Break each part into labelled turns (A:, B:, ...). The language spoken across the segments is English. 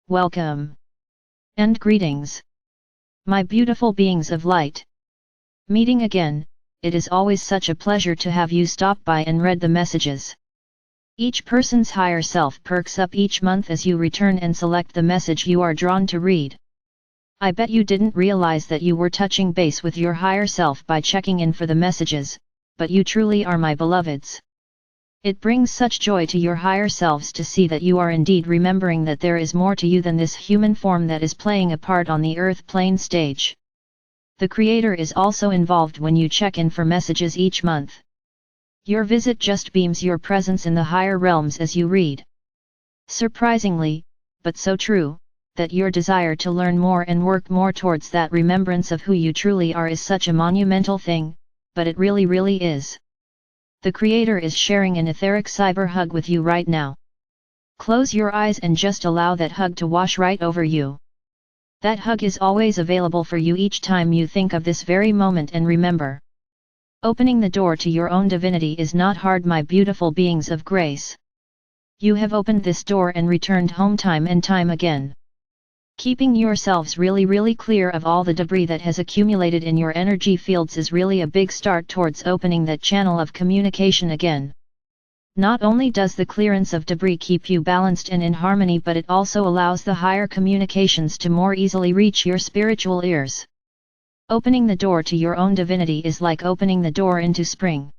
A: Welcome. And greetings. My beautiful beings of light. Meeting again, it is always such a pleasure to have you stop by and read the messages. Each person's higher self perks up each month as you return and select the message you are drawn to read. I bet you didn't realize that you were touching base with your higher self by checking in for the messages, but you truly are my beloveds. It brings such joy to your higher selves to see that you are indeed remembering that there is more to you than this human form that is playing a part on the earth plane stage. The Creator is also involved when you check in for messages each month. Your visit just beams your presence in the higher realms as you read. Surprisingly, but so true, that your desire to learn more and work more towards that remembrance of who you truly are is such a monumental thing, but it really is. The Creator is sharing an etheric cyber hug with you right now. Close your eyes and just allow that hug to wash right over you. That hug is always available for you each time you think of this very moment, and remember. Opening the door to your own divinity is not hard, my beautiful beings of grace. You have opened this door and returned home time and time again. Keeping yourselves really clear of all the debris that has accumulated in your energy fields is really a big start towards opening that channel of communication again. Not only does the clearance of debris keep you balanced and in harmony, but it also allows the higher communications to more easily reach your spiritual ears. Opening the door to your own divinity is like opening the door into spring.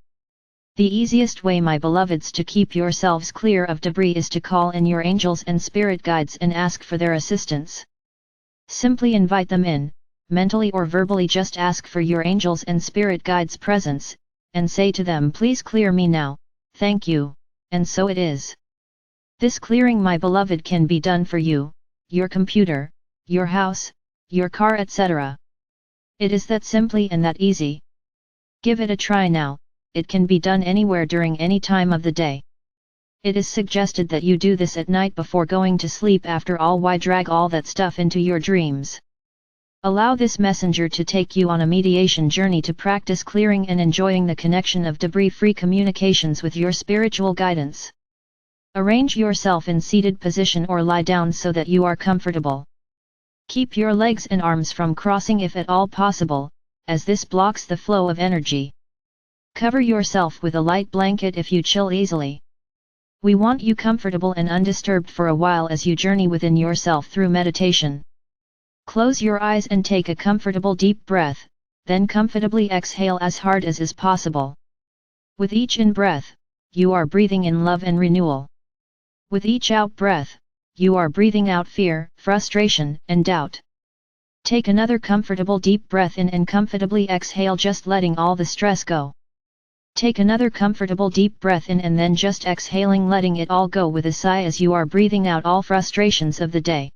A: The easiest way, my beloveds, to keep yourselves clear of debris is to call in your angels and spirit guides and ask for their assistance. Simply invite them in, mentally or verbally. Just ask for your angels and spirit guides' presence, and say to them, please clear me now, thank you, and so it is. This clearing, my beloved, can be done for you, your computer, your house, your car, etc. It is that simply and that easy. Give it a try now. It can be done anywhere during any time of the day. It is suggested that you do this at night before going to sleep. After all, why drag all that stuff into your dreams? Allow this messenger to take you on a mediation journey to practice clearing and enjoying the connection of debris-free communications with your spiritual guidance. Arrange yourself in seated position or lie down so that you are comfortable. Keep your legs and arms from crossing if at all possible, as this blocks the flow of energy. Cover yourself with a light blanket if you chill easily. We want you comfortable and undisturbed for a while as you journey within yourself through meditation. Close your eyes and take a comfortable deep breath, then comfortably exhale as hard as is possible. With each in-breath, you are breathing in love and renewal. With each out-breath, you are breathing out fear, frustration, and doubt. Take another comfortable deep breath in and comfortably exhale, just letting all the stress go. Take another comfortable deep breath in and then just exhaling, letting it all go with a sigh as you are breathing out all frustrations of the day.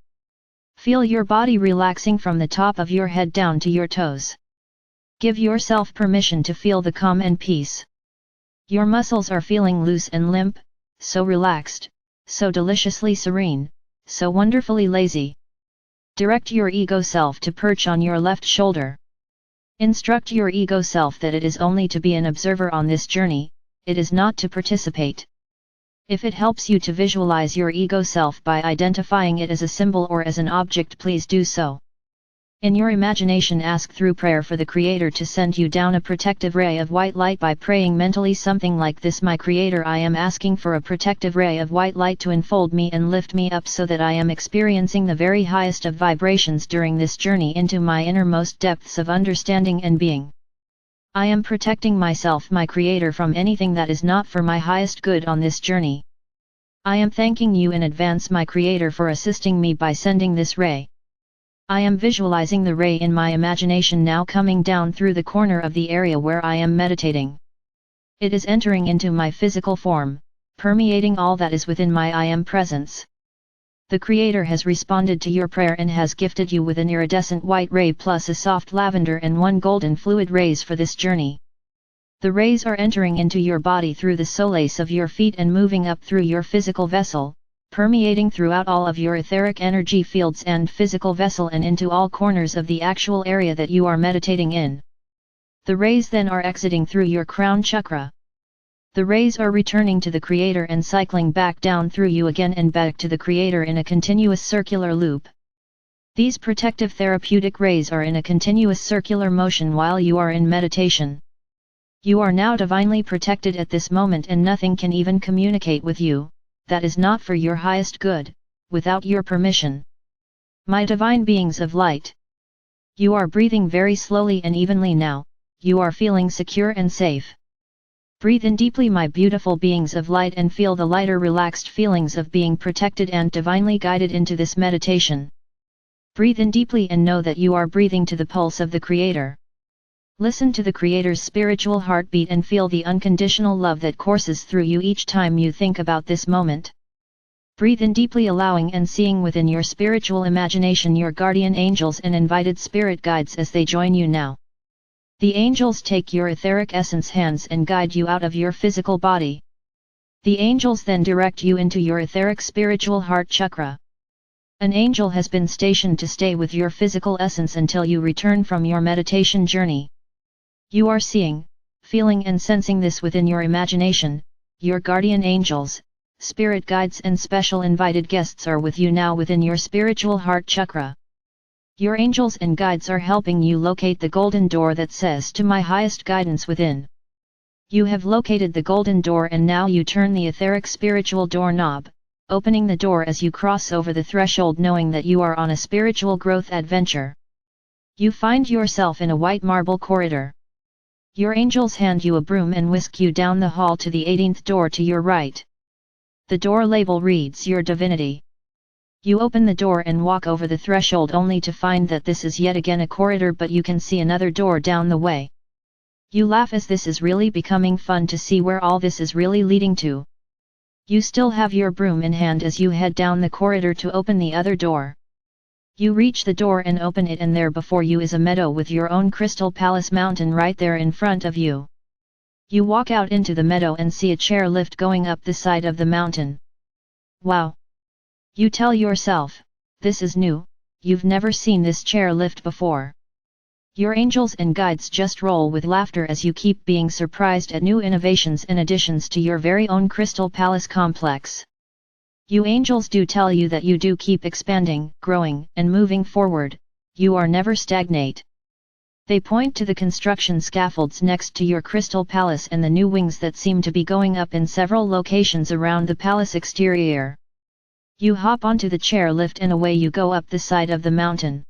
A: Feel your body relaxing from the top of your head down to your toes. Give yourself permission to feel the calm and peace. Your muscles are feeling loose and limp, so relaxed, so deliciously serene, so wonderfully lazy. Direct your ego self to perch on your left shoulder. Instruct your ego self that it is only to be an observer on this journey, it is not to participate. If it helps you to visualize your ego self by identifying it as a symbol or as an object, please do so. In your imagination, ask through prayer for the Creator to send you down a protective ray of white light by praying mentally something like this: My Creator, I am asking for a protective ray of white light to enfold me and lift me up so that I am experiencing the very highest of vibrations during this journey into my innermost depths of understanding and being. I am protecting myself, my Creator, from anything that is not for my highest good on this journey. I am thanking you in advance, my Creator, for assisting me by sending this ray. I am visualizing the ray in my imagination now, coming down through the corner of the area where I am meditating. It is entering into my physical form, permeating all that is within my I am presence. The Creator has responded to your prayer and has gifted you with an iridescent white ray plus a soft lavender and one golden fluid rays for this journey. The rays are entering into your body through the soles of your feet and moving up through your physical vessel, permeating throughout all of your etheric energy fields and physical vessel and into all corners of the actual area that you are meditating in. The rays then are exiting through your crown chakra. The rays are returning to the Creator and cycling back down through you again and back to the Creator in a continuous circular loop. These protective therapeutic rays are in a continuous circular motion while you are in meditation. You are now divinely protected at this moment and nothing can even communicate with you, that is not for your highest good, without your permission. My divine beings of light. You are breathing very slowly and evenly now, you are feeling secure and safe. Breathe in deeply, my beautiful beings of light, and feel the lighter, relaxed feelings of being protected and divinely guided into this meditation. Breathe in deeply and know that you are breathing to the pulse of the Creator. Listen to the Creator's spiritual heartbeat and feel the unconditional love that courses through you each time you think about this moment. Breathe in deeply, allowing and seeing within your spiritual imagination your guardian angels and invited spirit guides as they join you now. The angels take your etheric essence hands and guide you out of your physical body. The angels then direct you into your etheric spiritual heart chakra. An angel has been stationed to stay with your physical essence until you return from your meditation journey. You are seeing, feeling and sensing this within your imagination. Your guardian angels, spirit guides and special invited guests are with you now within your spiritual heart chakra. Your angels and guides are helping you locate the golden door that says to my highest guidance within. You have located the golden door and now you turn the etheric spiritual door knob, opening the door as you cross over the threshold, knowing that you are on a spiritual growth adventure. You find yourself in a white marble corridor. Your angels hand you a broom and whisk you down the hall to the 18th door to your right. The door label reads your Divinity. You open the door and walk over the threshold only to find that this is yet again a corridor, but you can see another door down the way. You laugh as this is really becoming fun to see where all this is really leading to. You still have your broom in hand as you head down the corridor to open the other door. You reach the door and open it, and there before you is a meadow with your own Crystal Palace mountain right there in front of you. You walk out into the meadow and see a chair lift going up the side of the mountain. Wow! You tell yourself, this is new, you've never seen this chair lift before. Your angels and guides just roll with laughter as you keep being surprised at new innovations and additions to your very own Crystal Palace complex. You angels do tell you that you do keep expanding, growing, and moving forward, you are never stagnate. They point to the construction scaffolds next to your Crystal Palace and the new wings that seem to be going up in several locations around the palace exterior. You hop onto the chair lift and away you go up the side of the mountain.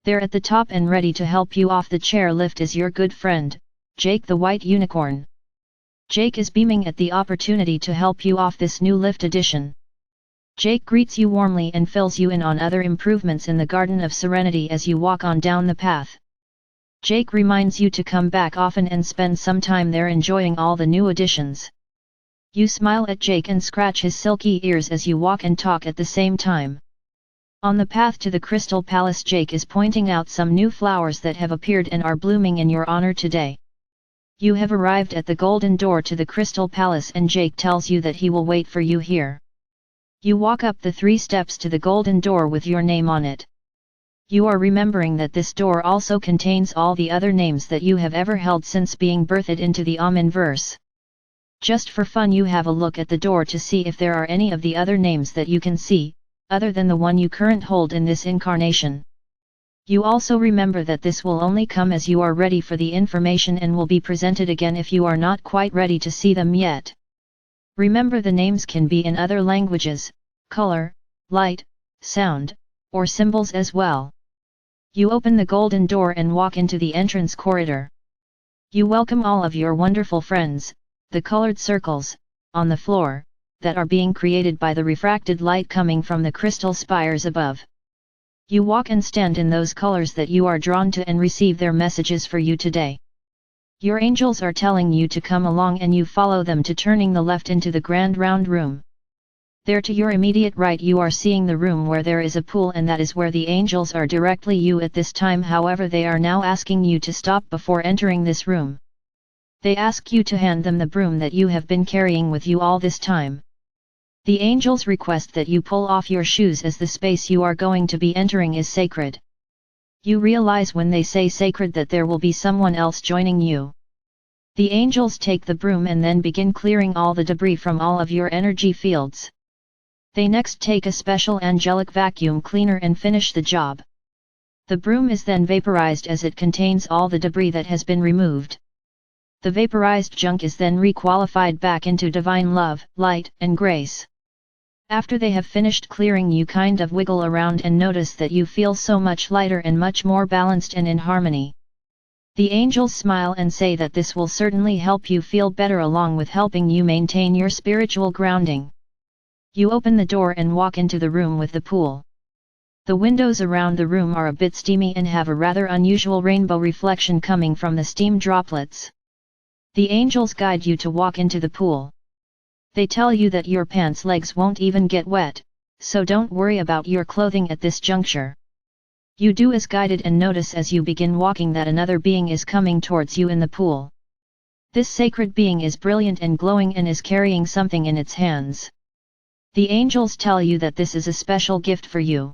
A: There at the top and ready to help you off the chair lift is your good friend, Jake the White Unicorn. Jake is beaming at the opportunity to help you off this new lift addition. Jake greets you warmly and fills you in on other improvements in the Garden of Serenity as you walk on down the path. Jake reminds you to come back often and spend some time there enjoying all the new additions. You smile at Jake and scratch his silky ears as you walk and talk at the same time. On the path to the Crystal Palace, Jake is pointing out some new flowers that have appeared and are blooming in your honor today. You have arrived at the golden door to the Crystal Palace and Jake tells you that he will wait for you here. You walk up the 3 steps to the golden door with your name on it. You are remembering that this door also contains all the other names that you have ever held since being birthed into the Amen-verse. Just for fun you have a look at the door to see if there are any of the other names that you can see, other than the one you currently hold in this incarnation. You also remember that this will only come as you are ready for the information and will be presented again if you are not quite ready to see them yet. Remember the names can be in other languages, color, light, sound, or symbols as well. You open the golden door and walk into the entrance corridor. You welcome all of your wonderful friends, the colored circles, on the floor, that are being created by the refracted light coming from the crystal spires above. You walk and stand in those colors that you are drawn to and receive their messages for you today. Your angels are telling you to come along and you follow them to turning the left into the grand round room. There to your immediate right you are seeing the room where there is a pool, and that is where the angels are directly you at this time. However, they are now asking you to stop before entering this room. They ask you to hand them the broom that you have been carrying with you all this time. The angels request that you pull off your shoes as the space you are going to be entering is sacred. You realize when they say sacred that there will be someone else joining you. The angels take the broom and then begin clearing all the debris from all of your energy fields. They next take a special angelic vacuum cleaner and finish the job. The broom is then vaporized as it contains all the debris that has been removed. The vaporized junk is then requalified back into divine love, light, and grace. After they have finished clearing, you kind of wiggle around and notice that you feel so much lighter and much more balanced and in harmony. The angels smile and say that this will certainly help you feel better along with helping you maintain your spiritual grounding. You open the door and walk into the room with the pool. The windows around the room are a bit steamy and have a rather unusual rainbow reflection coming from the steam droplets. The angels guide you to walk into the pool. They tell you that your pants legs won't even get wet, so don't worry about your clothing at this juncture. You do as guided and notice as you begin walking that another being is coming towards you in the pool. This sacred being is brilliant and glowing and is carrying something in its hands. The angels tell you that this is a special gift for you.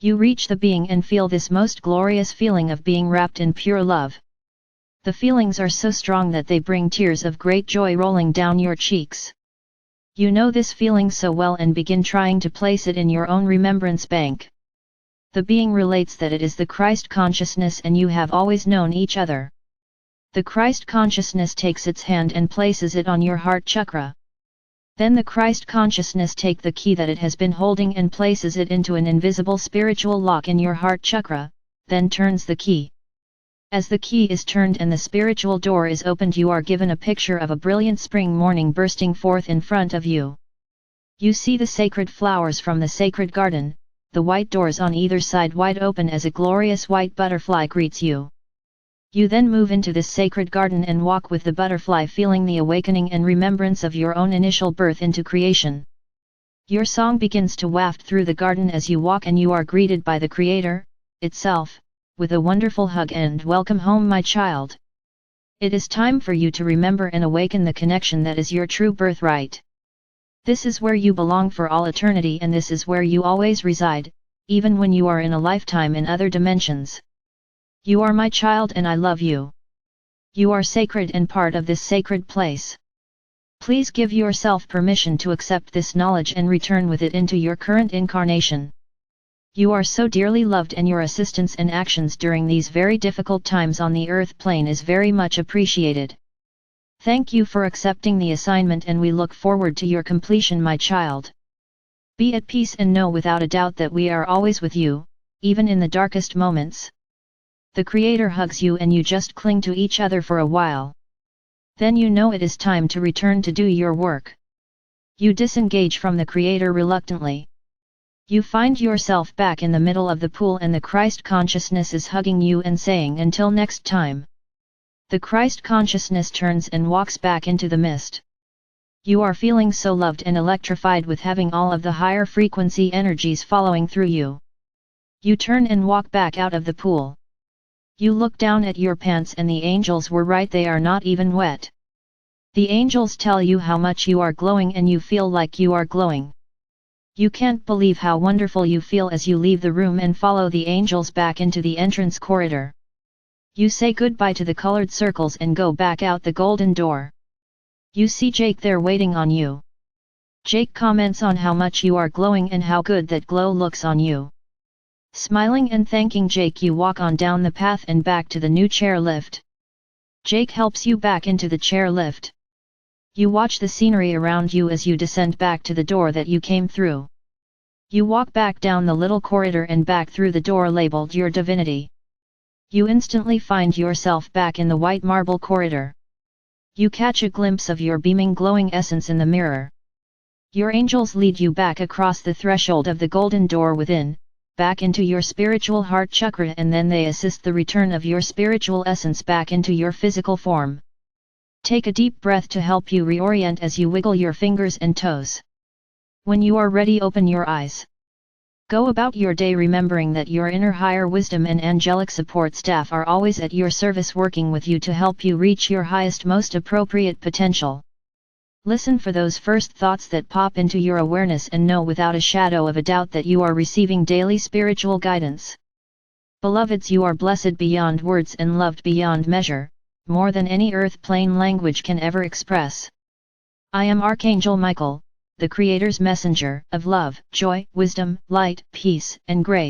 A: You reach the being and feel this most glorious feeling of being wrapped in pure love. The feelings are so strong that they bring tears of great joy rolling down your cheeks. You know this feeling so well and begin trying to place it in your own remembrance bank. The being relates that it is the Christ consciousness and you have always known each other. The Christ consciousness takes its hand and places it on your heart chakra. Then the Christ consciousness take the key that it has been holding and places it into an invisible spiritual lock in your heart chakra, then turns the key. As the key is turned and the spiritual door is opened, you are given a picture of a brilliant spring morning bursting forth in front of you. You see the sacred flowers from the sacred garden, the white doors on either side wide open as a glorious white butterfly greets you. You then move into this sacred garden and walk with the butterfly, feeling the awakening and remembrance of your own initial birth into creation. Your song begins to waft through the garden as you walk, and you are greeted by the Creator itself, with a wonderful hug and welcome home, my child. It is time for you to remember and awaken the connection that is your true birthright. This is where you belong for all eternity, and this is where you always reside, even when you are in a lifetime in other dimensions. You are my child and I love you. You are sacred and part of this sacred place. Please give yourself permission to accept this knowledge and return with it into your current incarnation. You are so dearly loved, and your assistance and actions during these very difficult times on the earth plane is very much appreciated. Thank you for accepting the assignment, and we look forward to your completion, my child. Be at peace and know without a doubt that we are always with you, even in the darkest moments. The Creator hugs you and you just cling to each other for a while. Then you know it is time to return to do your work. You disengage from the Creator reluctantly. You find yourself back in the middle of the pool, and the Christ consciousness is hugging you and saying, until next time. The Christ consciousness turns and walks back into the mist. You are feeling so loved and electrified with having all of the higher frequency energies following through you. You turn and walk back out of the pool. You look down at your pants and the angels were right, they are not even wet. The angels tell you how much you are glowing and you feel like you are glowing. You can't believe how wonderful you feel as you leave the room and follow the angels back into the entrance corridor. You say goodbye to the colored circles and go back out the golden door. You see Jake there waiting on you. Jake comments on how much you are glowing and how good that glow looks on you. Smiling and thanking Jake, you walk on down the path and back to the new chair lift. Jake helps you back into the chair lift. You watch the scenery around you as you descend back to the door that you came through. You walk back down the little corridor and back through the door labeled your Divinity. You instantly find yourself back in the white marble corridor. You catch a glimpse of your beaming glowing essence in the mirror. Your angels lead you back across the threshold of the golden door within, back into your spiritual heart chakra, and then they assist the return of your spiritual essence back into your physical form. Take a deep breath to help you reorient as you wiggle your fingers and toes. When you are ready, open your eyes. Go about your day remembering that your inner higher wisdom and angelic support staff are always at your service, working with you to help you reach your highest, most appropriate potential. Listen for those first thoughts that pop into your awareness and know without a shadow of a doubt that you are receiving daily spiritual guidance. Beloveds, you are blessed beyond words and loved beyond measure. more than any earth plane language can ever express. I am Archangel Michael, the Creator's messenger of love, joy, wisdom, light, peace, and grace.